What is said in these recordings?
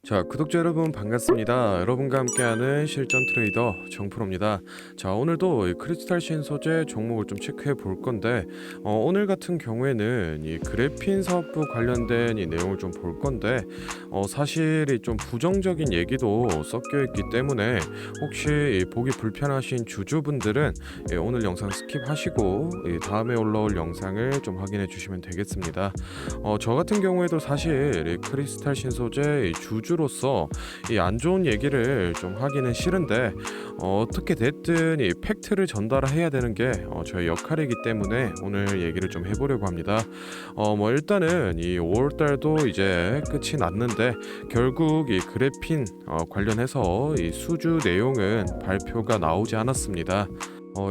자, 구독자 여러분 반갑습니다. 여러분과 함께하는 실전 트레이더 정프로입니다. 자, 오늘도 이 크리스탈 신소재 종목을 좀 체크해 볼 건데, 오늘 같은 경우에는 이 그래핀 사업부 관련된 이 내용을 좀 볼 건데, 사실 이 좀 부정적인 얘기도 섞여 있기 때문에 혹시 이 보기 불편하신 주주분들은 오늘 영상 스킵하시고 이 다음에 올라올 영상을 좀 확인해 주시면 되겠습니다. 저 같은 경우에도 사실 이 크리스탈 신소재 이 주주로서 이 안 좋은 얘기를 좀 하기는 싫은데 어떻게 됐든 이 팩트를 전달해야 되는 게 저의 역할이기 때문에 오늘 얘기를 좀 해보려고 합니다. 뭐 일단은 이 5월달도 이제 끝이 났는데 결국 이 그래핀 관련해서 이 수주 내용은 발표가 나오지 않았습니다.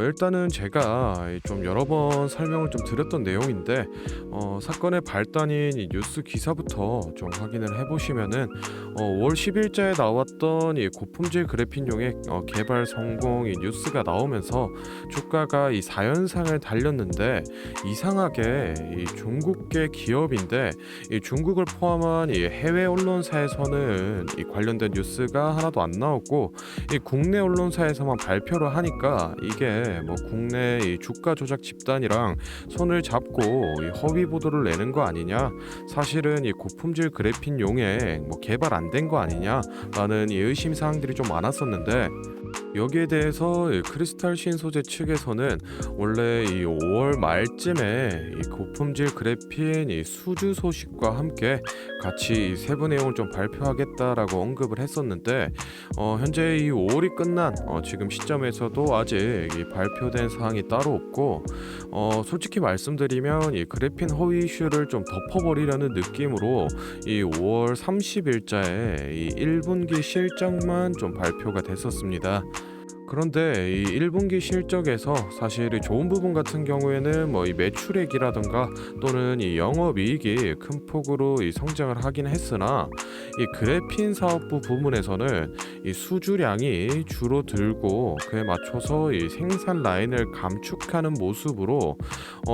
일단은 제가 좀 여러 번 설명을 좀 드렸던 내용인데 사건의 발단인 이 뉴스 기사부터 좀 확인을 해보시면은 5월 10일자에 나왔던 이 고품질 그래핀용의 개발 성공 이 뉴스가 나오면서 주가가 이 4연상을 달렸는데 이상하게 이 중국계 기업인데 이 중국을 포함한 이 해외 언론사에서는 이 관련된 뉴스가 하나도 안 나왔고 이 국내 언론사에서만 발표를 하니까 이게 뭐 국내 이 주가 조작 집단이랑 손을 잡고 이 허위 보도를 내는 거 아니냐, 사실은 이 고품질 그래핀용에 뭐 개발 안 된 거 아니냐라는 이 의심 사항들이 좀 많았었는데, 여기에 대해서 이 크리스탈 신소재 측에서는 원래 이 5월 말쯤에 이 고품질 그래핀 이 수주 소식과 함께 같이 이 세부 내용을 좀 발표하겠다라고 언급을 했었는데 현재 이 5월이 끝난 지금 시점에서도 아직 이 발표된 사항이 따로 없고 솔직히 말씀드리면 이 그래핀 허위 이슈를 좀 덮어버리려는 느낌으로 이 5월 30일자에 이 1분기 실적만 좀 발표가 됐었습니다. 그런데 이 1분기 실적에서 사실 이 좋은 부분 같은 경우에는 뭐 이 매출액이라던가 또는 이 영업이익이 큰 폭으로 이 성장을 하긴 했으나 이 그래핀 사업부 부문에서는 이 수주량이 줄어들고 그에 맞춰서 이 생산 라인을 감축하는 모습으로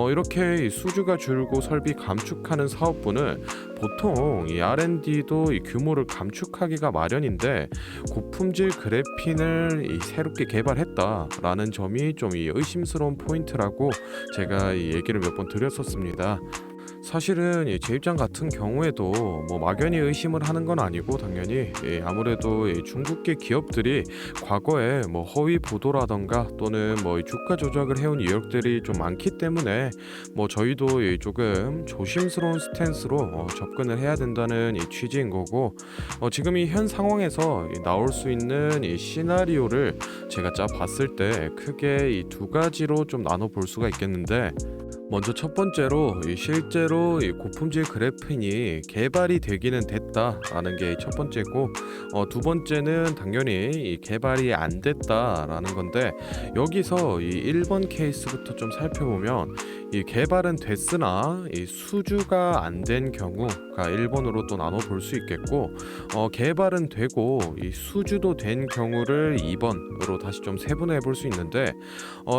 이렇게 이 수주가 줄고 설비 감축하는 사업부는 보통 이 R&D도 이 규모를 감축하기가 마련인데 고품질 그래핀을 이 새롭게 개발했다라는 점이 좀 이 의심스러운 포인트라고 제가 이 얘기를 몇 번 드렸었습니다. 사실은 제 입장 같은 경우에도 뭐 막연히 의심을 하는 건 아니고 당연히 아무래도 이 중국계 기업들이 과거에 뭐 허위 보도라던가 또는 뭐 이 주가 조작을 해온 이력들이 좀 많기 때문에 뭐 저희도 조금 조심스러운 스탠스로 접근을 해야 된다는 이 취지인 거고, 지금 이 현 상황에서 나올 수 있는 이 시나리오를 제가 짜 봤을 때 크게 이 두 가지로 좀 나눠 볼 수가 있겠는데, 먼저 첫 번째로 실제로 이 고품질 그래핀이 개발이 되기는 됐다라는 게 첫 번째고, 두 번째는 당연히 이 개발이 안 됐다라는 건데, 여기서 이 1번 케이스부터 좀 살펴보면 이 개발은 됐으나 이 수주가 안 된 경우가 1번으로 또 나눠 볼 수 있겠고, 개발은 되고 이 수주도 된 경우를 2번으로 다시 좀 세분해 볼 수 있는데,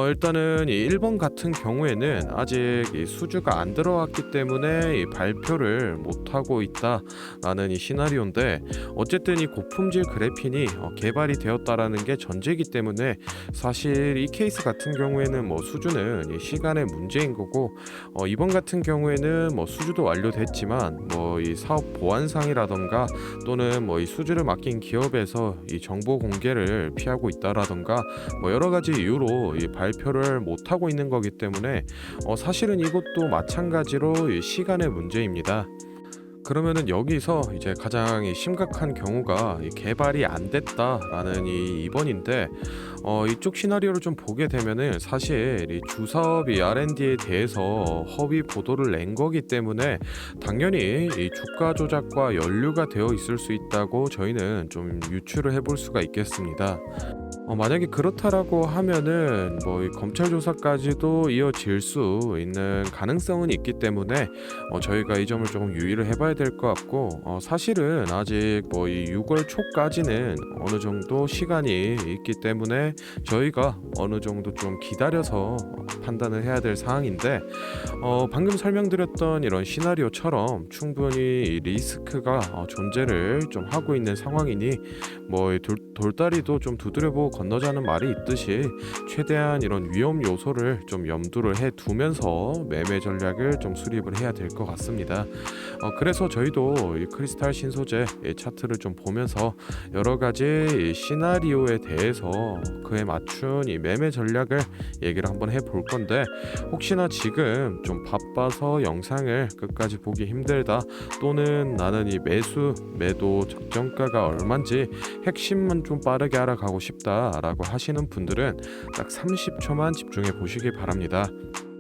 일단은 이 1번 같은 경우에는 아직 이 수주가 안 들어왔기 때문에 이 발표를 못 하고 있다라는 이 시나리오인데, 어쨌든 이 고품질 그래핀이 개발이 되었다라는 게 전제이기 때문에 사실 이 케이스 같은 경우에는 뭐 수주는 이 시간의 문제인 거고, 이번 같은 경우에는 뭐 수주도 완료됐지만 뭐 이 사업 보안상이라던가 또는 뭐 이 수주를 맡긴 기업에서 이 정보 공개를 피하고 있다라던가 뭐 여러 가지 이유로 이 발표를 못 하고 있는 거기 때문에 사실은 이것도 마찬가지로 이 시간의 문제입니다. 그러면은 여기서 이제 가장 심각한 경우가 이 개발이 안 됐다라는 이 2번인데, 이쪽 시나리오를 좀 보게 되면은 사실 이 주사업이 R&D에 대해서 허위 보도를 낸 거기 때문에 당연히 이 주가 조작과 연루가 되어 있을 수 있다고 저희는 좀 유추를 해볼 수가 있겠습니다. 만약에 그렇다라고 하면은 뭐 이 검찰 조사까지도 이어질 수 있는 가능성은 있기 때문에 저희가 이 점을 조금 유의를 해봐야 될 것 같고, 사실은 아직 뭐 이 6월 초까지는 어느 정도 시간이 있기 때문에 저희가 어느 정도 좀 기다려서 판단을 해야 될 상황인데, 방금 설명드렸던 이런 시나리오처럼 충분히 이 리스크가 존재를 좀 하고 있는 상황이니 뭐 돌다리도 좀 두드려보고 건너자는 말이 있듯이 최대한 이런 위험 요소를 좀 염두를 해 두면서 매매 전략을 좀 수립을 해야 될 것 같습니다. 그래서 저희도 이 크리스탈 신소재 이 차트를 좀 보면서 여러 가지 이 시나리오에 대해서 그에 맞춘 이 매매 전략을 얘기를 한번 해볼 건데, 혹시나 지금 좀 바빠서 영상을 끝까지 보기 힘들다, 또는 나는 이 매도 적정가가 얼만지 핵심만 좀 빠르게 알아가고 싶다라고 하시는 분들은 딱 30초만 집중해 보시기 바랍니다.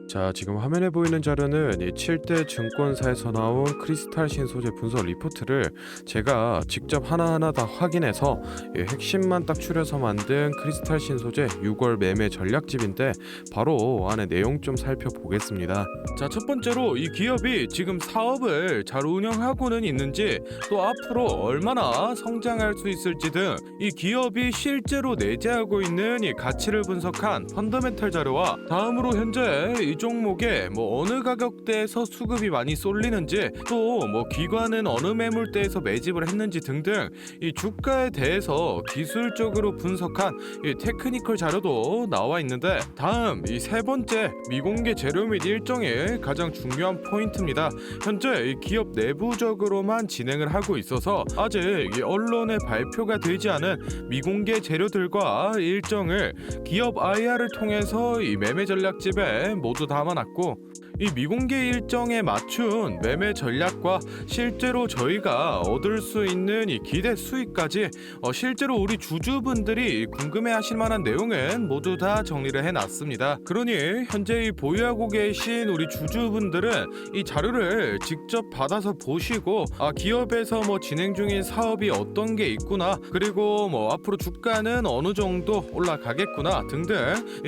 자, 지금 화면에 보이는 자료는 이 7대 증권사에서 나온 크리스탈 신소재 분석 리포트를 제가 직접 하나하나 다 확인해서 이 핵심만 딱 추려서 만든 크리스탈 신소재 6월 매매 전략집인데, 바로 안에 내용 좀 살펴보겠습니다. 자, 첫 번째로 이 기업이 지금 사업을 잘 운영하고는 있는지, 또 앞으로 얼마나 성장할 수 있을지 등 이 기업이 실제로 내재하고 있는 이 가치를 분석한 펀더멘털 자료와, 다음으로 현재 이 종목에 뭐 어느 가격대에서 수급이 많이 쏠리는지, 또 뭐 기관은 어느 매물대에서 매집을 했는지 등등 이 주가에 대해서 기술적으로 분석한 이 테크니컬 자료도 나와 있는데, 다음 이 세 번째 미공개 재료 및 일정의 가장 중요한 포인트입니다. 현재 이 기업 내부적으로만 진행을 하고 있어서 아직 이 언론에 발표가 되지 않은 미공개 재료들과 일정을 기업 IR을 통해서 이 매매 전략집에 모두 담아놨고, 이 미공개 일정에 맞춘 매매 전략과 실제로 저희가 얻을 수 있는 이 기대 수익까지 실제로 우리 주주분들이 궁금해하실 만한 내용은 모두 다 정리를 해놨습니다. 그러니 현재 이 보유하고 계신 우리 주주분들은 이 자료를 직접 받아서 보시고, 기업에서 뭐 진행 중인 사업이 어떤 게 있구나, 그리고 뭐 앞으로 주가는 어느 정도 올라가겠구나 등등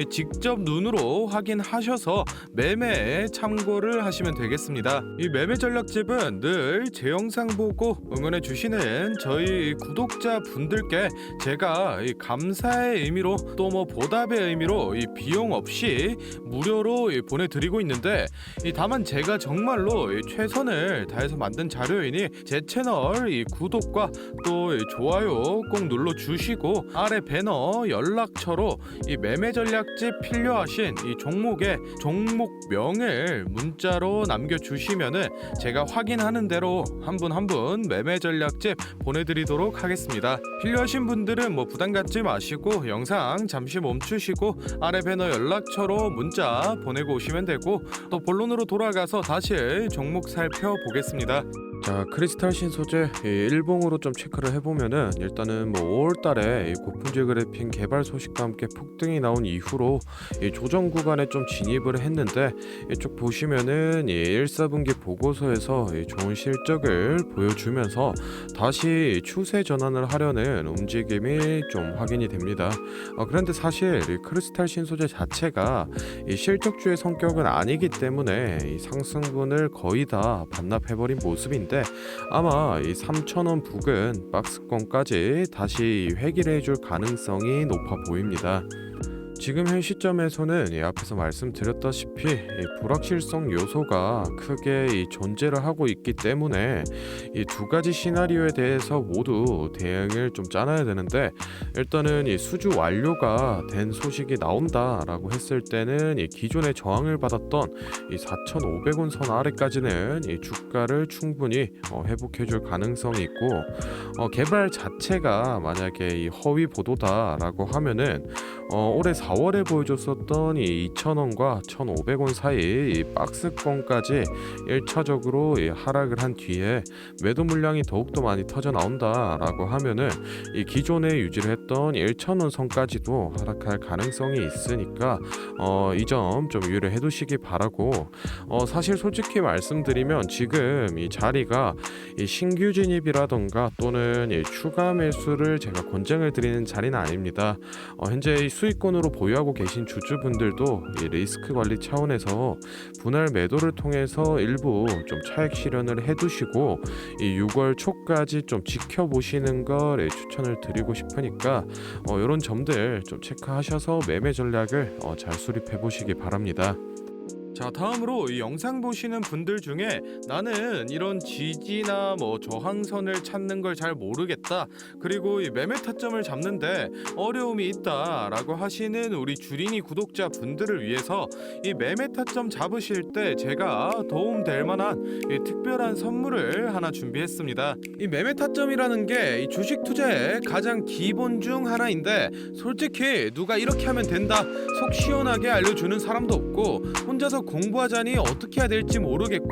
직접 눈으로 확인하셔서 매매에 참고를 하시면 되겠습니다. 이 매매 전략집은 늘 제 영상 보고 응원해 주시는 저희 구독자 분들께 제가 이 감사의 의미로, 또 뭐 보답의 의미로 이 비용 없이 무료로 보내드리고 있는데, 다만 제가 정말로 최선을 다해서 만든 자료이니 제 채널 구독과 또 좋아요 꼭 눌러 주시고, 아래 배너 연락처로 이 매매 전략집 필요하신 이 종목의 종목명을 문자로 남겨주시면은 제가 확인하는 대로 한 분 한 분 매매 전략집 보내드리도록 하겠습니다. 필요하신 분들은 뭐 부담 갖지 마시고 영상 잠시 멈추시고 아래 배너 연락처로 문자 보내고 오시면 되고, 또 본론으로 돌아가서 다시 종목 살펴보겠습니다. 자, 크리스탈 신소재 일봉으로 좀 체크를 해보면은, 일단은 뭐 5월달에 고품질 그래핀 개발 소식과 함께 폭등이 나온 이후로 조정 구간에 좀 진입을 했는데, 이쪽 보시면은 1사분기 보고서에서 좋은 실적을 보여주면서 다시 추세 전환을 하려는 움직임이 좀 확인이 됩니다. 그런데 사실 크리스탈 신소재 자체가 실적주의 성격은 아니기 때문에 이 상승분을 거의 다 반납해버린 모습인데, 아마 이 3,000원 부근 박스권까지 다시 회귀를 해줄 가능성이 높아 보입니다. 지금 현 시점에서는 앞에서 말씀드렸다시피 불확실성 요소가 크게 존재를 하고 있기 때문에 이 두 가지 시나리오에 대해서 모두 대응을 좀 짜놔야 되는데, 일단은 이 수주 완료가 된 소식이 나온다라고 했을 때는 이 기존의 저항을 받았던 이 4,500원 선 아래까지는 이 주가를 충분히 회복해줄 가능성이 있고, 개발 자체가 만약에 이 허위 보도다라고 하면은 올해 4 4월에 보여줬었던 이 2,000원과 1,500원 사이 이 박스권까지 1차적으로 이 하락을 한 뒤에 매도 물량이 더욱더 많이 터져 나온다라고 하면은 이 기존에 유지를 했던 1,000원 선까지도 하락할 가능성이 있으니까 이 점 좀 유의를 해두시기 바라고, 사실 솔직히 말씀드리면 지금 이 자리가 이 신규 진입이라던가 또는 이 추가 매수를 제가 권장을 드리는 자리는 아닙니다. 현재 이 수익권으로 보유하고 계신 주주분들도 이 리스크 관리 차원에서 분할 매도를 통해서 일부 좀 차익 실현을 해두시고 이 6월 초까지 좀 지켜보시는 걸 추천을 드리고 싶으니까 이런 점들 좀 체크하셔서 매매 전략을 잘 수립해 보시기 바랍니다. 자, 다음으로 이 영상 보시는 분들 중에 나는 이런 지지나 뭐 저항선을 찾는 걸 잘 모르겠다, 그리고 이 매매 타점을 잡는데 어려움이 있다라고 하시는 우리 주린이 구독자 분들을 위해서 이 매매 타점 잡으실 때 제가 도움될 만한 이 특별한 선물을 하나 준비했습니다. 이 매매 타점이라는 게 이 주식 투자의 가장 기본 중 하나인데, 솔직히 누가 이렇게 하면 된다 속 시원하게 알려주는 사람도 없고 혼자서 공부하자니 어떻게 해야 될지 모르겠고,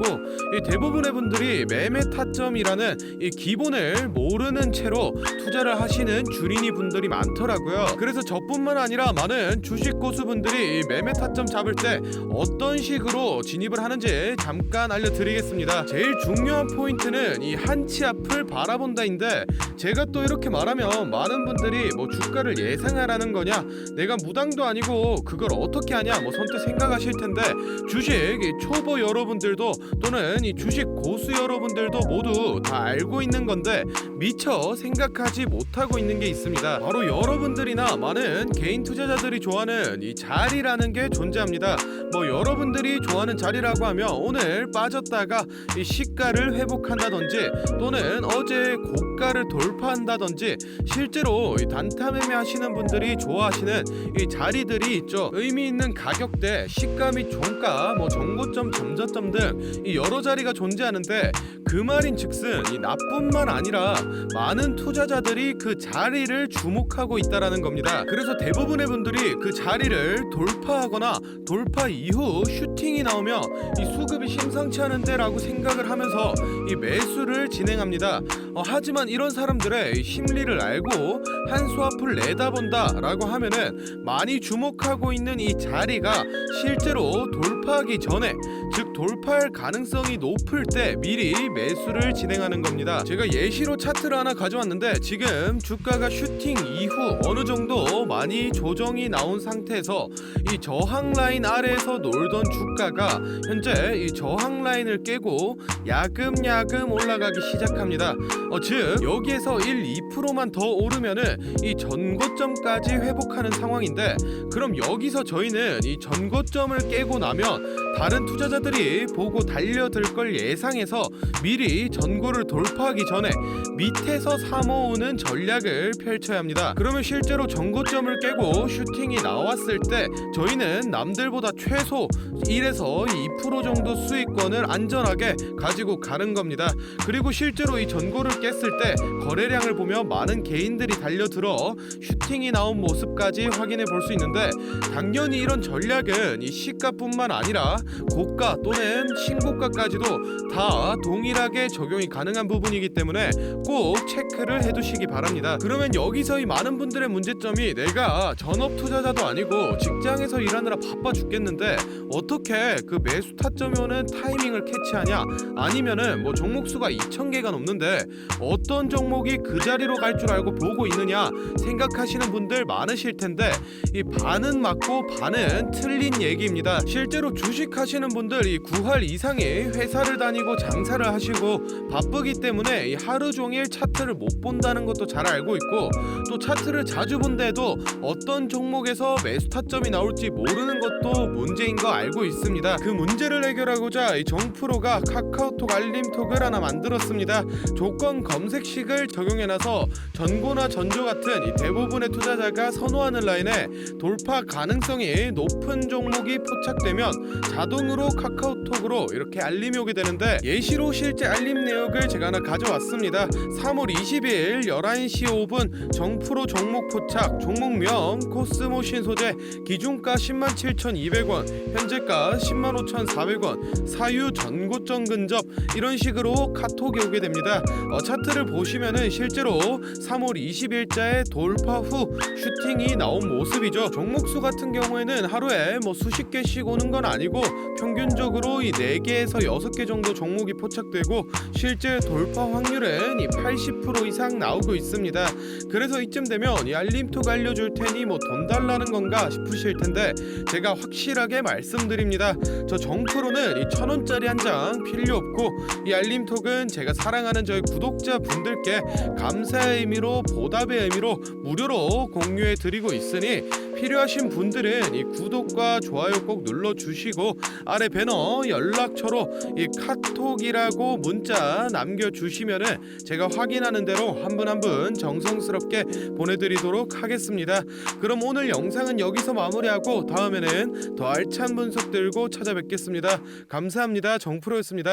이 대부분의 분들이 매매 타점이라는 이 기본을 모르는 채로 투자를 하시는 주린이 분들이 많더라고요. 그래서 저뿐만 아니라 많은 주식 고수분들이 이 매매 타점 잡을 때 어떤 식으로 진입을 하는지 잠깐 알려드리겠습니다. 제일 중요한 포인트는 이 한치 앞을 바라본다인데, 제가 또 이렇게 말하면 많은 분들이 뭐 주가를 예상하라는 거냐, 내가 무당도 아니고 그걸 어떻게 하냐 뭐 선뜻 생각하실 텐데, 주식 이 초보 여러분들도 또는 이 주식 고수 여러분들도 모두 다 알고 있는 건데 미처 생각하지 못하고 있는 게 있습니다. 바로 여러분들이나 많은 개인 투자자들이 좋아하는 이 자리라는 게 존재합니다. 뭐 여러분들이 좋아하는 자리라고 하면 오늘 빠졌다가 이 시가를 회복한다든지 또는 어제 고가를 돌파한다든지, 실제로 이 단타 매매 하시는 분들이 좋아하시는 이 자리들이 있죠. 의미 있는 가격대, 시가 및 종가, 뭐 정고점, 점저점 등 이 여러 자리가 존재하는데, 그 말인즉슨 이 나뿐만 아니라 많은 투자자들이 그 자리를 주목하고 있다라는 겁니다. 그래서 대부분의 분들이 그 자리를 돌파하거나 돌파 이후 슈팅이 나오면 이 수급이 심상치 않은데라고 생각을 하면서 이 매수를 진행합니다. 하지만 이런 사람들의 이 심리를 알고 한 수 앞을 내다본다라고 하면은 많이 주목하고 있는 이 자리가 실제로 돌파하기 전에, 즉 돌파할 가능성이 높을 때 미리 매수를 진행하는 겁니다. 제가 예시로 차트를 하나 가져왔는데, 지금 주가가 슈팅 이후 어느 정도 많이 조정이 나온 상태에서 이 저항 라인 아래에서 놀던 주가가 현재 이 저항 라인을 깨고 야금야금 올라가기 시작합니다. 즉 여기에서 1-2%만 더 오르면은 이 전고점까지 회복하는 상황인데, 그럼 여기서 저희는 이 전고점을 깨고 나면 다른 투자자들이 보고 달려들 걸 예상해서 미리 전고를 돌파하기 전에 밑에서 사모으는 전략을 펼쳐야 합니다. 그러면 실제로 전고점을 깨고 슈팅이 나왔을 때 저희는 남들보다 최소 1에서 2% 정도 수익권을 안전하게 가지고 가는 겁니다. 그리고 실제로 이 전고를 깼을 때 거래량을 보면 많은 개인들이 달려들어 슈팅이 나온 모습까지 확인해 볼 수 있는데, 당연히 이런 전략은 이 시가뿐만 아니라 고가 또는 신고가까지도 다 동일하게 적용이 가능한 부분이기 때문에 꼭 체크를 해두시기 바랍니다. 그러면 여기서 이 많은 분들의 문제점이, 내가 전업 투자자도 아니고 직장에서 일하느라 바빠 죽겠는데 어떻게 그 매수 타점이 오는 타이밍을 캐치하냐, 아니면은 뭐 종목 수가 2,000개가 넘는데 어떤 종목이 그 자리로 갈 줄 알고 보고 있느냐 생각하시는 분들 많으실 텐데, 이 반은 맞고 반은 틀린 얘기입니다. 실제로 주식 하시는 분들 이 9할 이상이 회사를 다니고 장사를 하시고 바쁘기 때문에 이 하루 종일 차트를 못 본다는 것도 잘 알고 있고, 또 차트를 자주 본데도 어떤 종목에서 매수 타점이 나올지 모르는 것도 문제인 거 알고 있습니다. 그 문제를 해결하고자 이 정프로가 카카오톡 알림톡을 하나 만들었습니다. 조건 검색식을 적용해놔서 전고나 전조 같은 이 대부분의 투자자가 선호하는 라인에 돌파 가능성이 높은 종목이 포착되면 자동으로 카카오톡으로 이렇게 알림이 오게 되는데, 예시로 실제 알림 내역을 제가 하나 가져왔습니다. 3월 20일 11시 5분 정프로 종목 포착, 종목명 코스모 신소재, 기준가 107,200원, 현재가 105,400원, 사유 전고점 근접, 이런 식으로 카톡이 오게 됩니다. 차트를 보시면은 실제로 3월 20일자에 돌파 후 슈팅이 나온 모습이죠. 종목수 같은 경우에는 하루에 수십 개씩 오는 건 아니고 평균적으로 이 4개에서 6개 정도 종목이 포착되고 실제 돌파 확률은 이 80% 이상 나오고 있습니다. 그래서 이쯤 되면 이 알림톡 알려줄 테니 돈 달라는 건가 싶으실 텐데, 제가 확실하게 말씀드립니다. 저 정프로는 이 1,000원짜리 한 장 필요 없고, 이 알림톡은 제가 사랑하는 저희 구독자분들께 감사의 의미로, 보답의 의미로 무료로 공유해 드리고 있으니 필요하신 분들은 이 구독과 좋아요 꼭 눌러주시고 아래 배너 연락처로 이 카톡이라고 문자 남겨주시면은 제가 확인하는 대로 한 분 한 분 정성스럽게 보내드리도록 하겠습니다. 그럼 오늘 영상은 여기서 마무리하고 다음에는 더 알찬 분석 들고 찾아뵙겠습니다. 감사합니다. 정프로였습니다.